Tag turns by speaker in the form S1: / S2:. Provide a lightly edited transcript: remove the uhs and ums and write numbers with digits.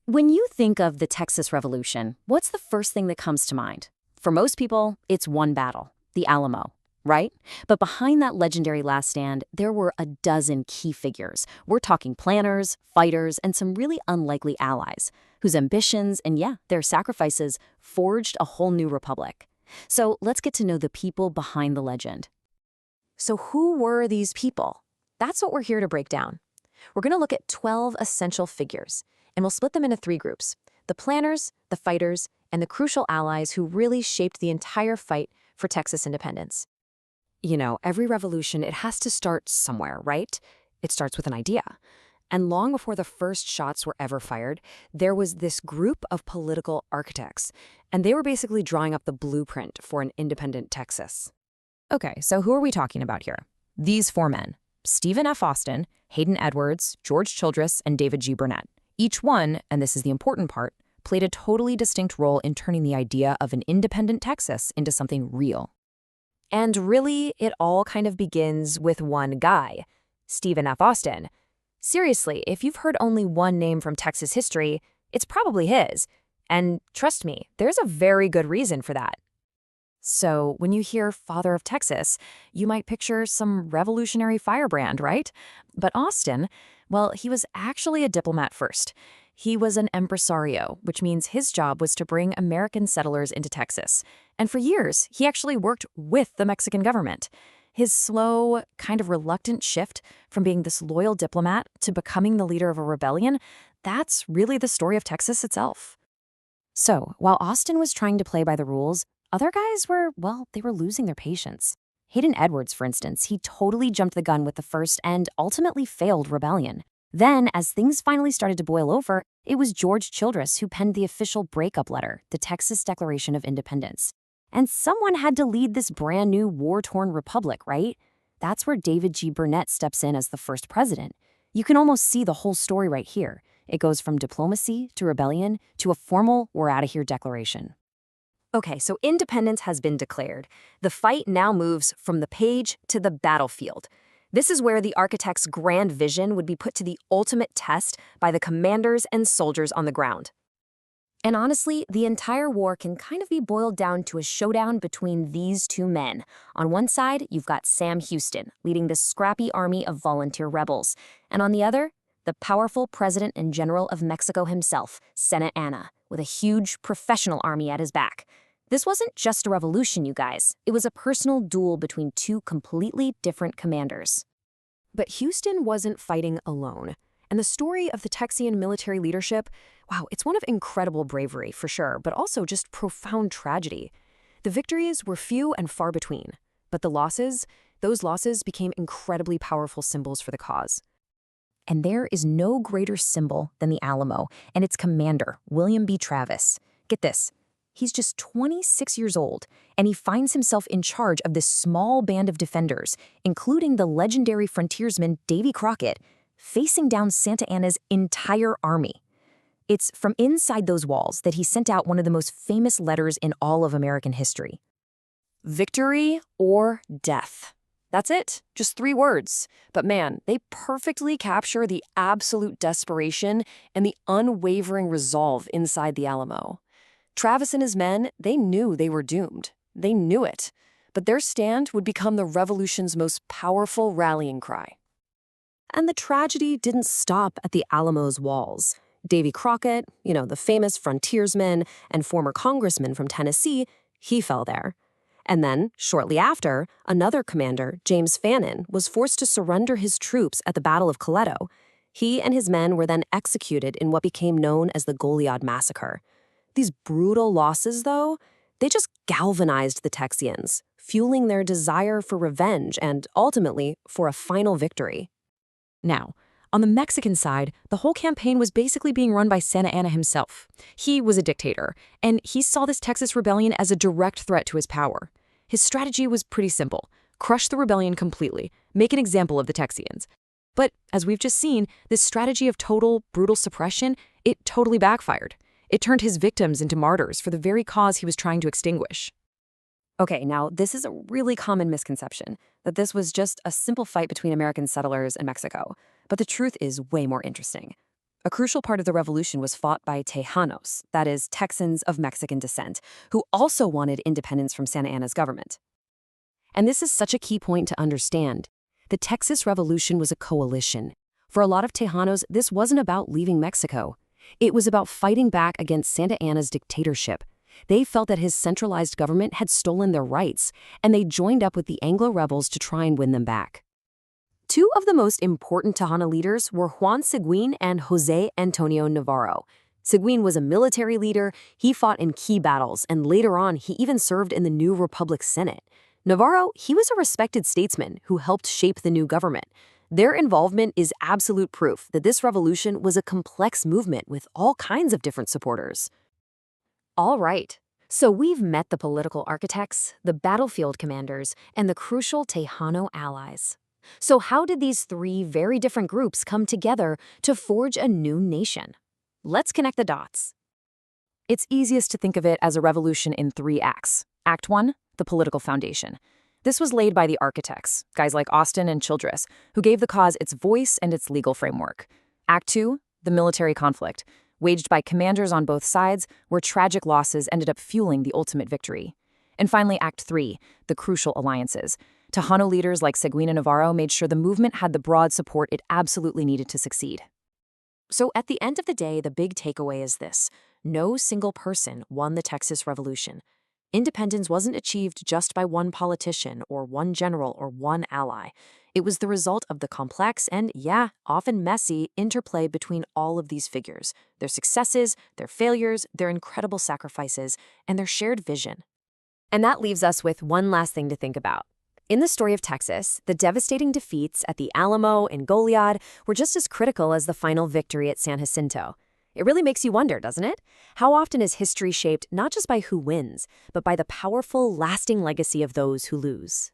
S1: When you think of the Texas Revolution, what's the first thing that comes to mind? For most people, it's one battle, the Alamo, right? But behind that legendary last stand, there were a dozen key figures. We're talking planners, fighters, and some really unlikely allies, whose ambitions and, yeah, their sacrifices forged a whole new republic. So let's get to know the people behind the legend.
S2: So who were these people? That's what we're here to break down. We're going to look at 12 essential figures, and we'll split them into three groups: the planners, the fighters, and the crucial allies who really shaped the entire fight for Texas independence.
S3: You know, every revolution, it has to start somewhere, right? It starts with an idea. And long before the first shots were ever fired, there was this group of political architects, and they were basically drawing up the blueprint for an independent Texas.
S4: Okay, so who are we talking about here? These four men: Stephen F. Austin, Hayden Edwards, George Childress, and David G. Burnett. Each one, and this is the important part, played a totally distinct role in turning the idea of an independent Texas into something real.
S2: And really, it all kind of begins with one guy, Stephen F. Austin. Seriously, if you've heard only one name from Texas history, it's probably his. And trust me, there's a very good reason for that.
S4: So when you hear Father of Texas, you might picture some revolutionary firebrand, right? But Austin, well, he was actually a diplomat first. He was an impresario, which means his job was to bring American settlers into Texas. And for years, he actually worked with the Mexican government. His slow, kind of reluctant shift from being this loyal diplomat to becoming the leader of a rebellion, that's really the story of Texas itself. So, while Austin was trying to play by the rules, other guys were, well, they were losing their patience. Hayden Edwards, for instance, he totally jumped the gun with the first and ultimately failed rebellion. Then, as things finally started to boil over, it was George Childress who penned the official breakup letter, the Texas Declaration of Independence. And someone had to lead this brand new war-torn republic, right? That's where David G. Burnett steps in as the first president. You can almost see the whole story right here. It goes from diplomacy to rebellion to a formal "we're out of here" declaration.
S2: Okay, so independence has been declared. The fight now moves from the page to the battlefield. This is where the architect's grand vision would be put to the ultimate test by the commanders and soldiers on the ground. And honestly, the entire war can kind of be boiled down to a showdown between these two men. On one side, you've got Sam Houston, leading this scrappy army of volunteer rebels. And on the other, the powerful president and general of Mexico himself, Santa Anna, with a huge professional army at his back. This wasn't just a revolution, you guys. It was a personal duel between two completely different commanders.
S3: But Houston wasn't fighting alone. And the story of the Texian military leadership, wow, it's one of incredible bravery, for sure, but also just profound tragedy. The victories were few and far between, but those losses became incredibly powerful symbols for the cause.
S4: And there is no greater symbol than the Alamo and its commander, William B. Travis. Get this. He's just 26 years old, and he finds himself in charge of this small band of defenders, including the legendary frontiersman Davy Crockett, facing down Santa Anna's entire army. It's from inside those walls that he sent out one of the most famous letters in all of American history.
S3: Victory or death. That's it, just 3 words. But man, they perfectly capture the absolute desperation and the unwavering resolve inside the Alamo. Travis and his men, they knew they were doomed. They knew it. But their stand would become the revolution's most powerful rallying cry. And the tragedy didn't stop at the Alamo's walls. Davy Crockett, the famous frontiersman and former congressman from Tennessee, he fell there. And then, shortly after, another commander, James Fannin, was forced to surrender his troops at the Battle of Coleto. He and his men were then executed in what became known as the Goliad Massacre. These brutal losses, though, they just galvanized the Texians, fueling their desire for revenge and, ultimately, for a final victory.
S4: Now, on the Mexican side, the whole campaign was basically being run by Santa Anna himself. He was a dictator, and he saw this Texas rebellion as a direct threat to his power. His strategy was pretty simple: crush the rebellion completely, make an example of the Texians. But, as we've just seen, this strategy of total, brutal suppression, it totally backfired. It turned his victims into martyrs for the very cause he was trying to extinguish.
S3: Okay, now this is a really common misconception, that this was just a simple fight between American settlers and Mexico. But the truth is way more interesting.
S2: A crucial part of the revolution was fought by Tejanos, that is, Texans of Mexican descent, who also wanted independence from Santa Anna's government.
S1: And this is such a key point to understand. The Texas Revolution was a coalition. For a lot of Tejanos, this wasn't about leaving Mexico. It was about fighting back against Santa Anna's dictatorship. They felt that his centralized government had stolen their rights, and they joined up with the Anglo rebels to try and win them back.
S2: Two of the most important Tejano leaders were Juan Seguin and José Antonio Navarro. Seguin was a military leader, he fought in key battles, and later on he even served in the new Republic Senate. Navarro, he was a respected statesman who helped shape the new government. Their involvement is absolute proof that this revolution was a complex movement with all kinds of different supporters. All right, so we've met the political architects, the battlefield commanders, and the crucial Tejano allies. So how did these three very different groups come together to forge a new nation? Let's connect the dots.
S4: It's easiest to think of it as a revolution in 3 acts. Act 1, the political foundation. This was laid by the architects, guys like Austin and Childress, who gave the cause its voice and its legal framework. Act 2, the military conflict, waged by commanders on both sides, where tragic losses ended up fueling the ultimate victory. And finally, Act 3, the crucial alliances. Tejano leaders like Seguin and Navarro made sure the movement had the broad support it absolutely needed to succeed.
S2: So at the end of the day, the big takeaway is this: no single person won the Texas Revolution. Independence wasn't achieved just by one politician or one general or one ally. It was the result of the complex and, yeah, often messy interplay between all of these figures, their successes, their failures, their incredible sacrifices, and their shared vision.
S1: And that leaves us with one last thing to think about. In the story of Texas, the devastating defeats at the Alamo and Goliad were just as critical as the final victory at San Jacinto. It really makes you wonder, doesn't it? How often is history shaped not just by who wins, but by the powerful, lasting legacy of those who lose?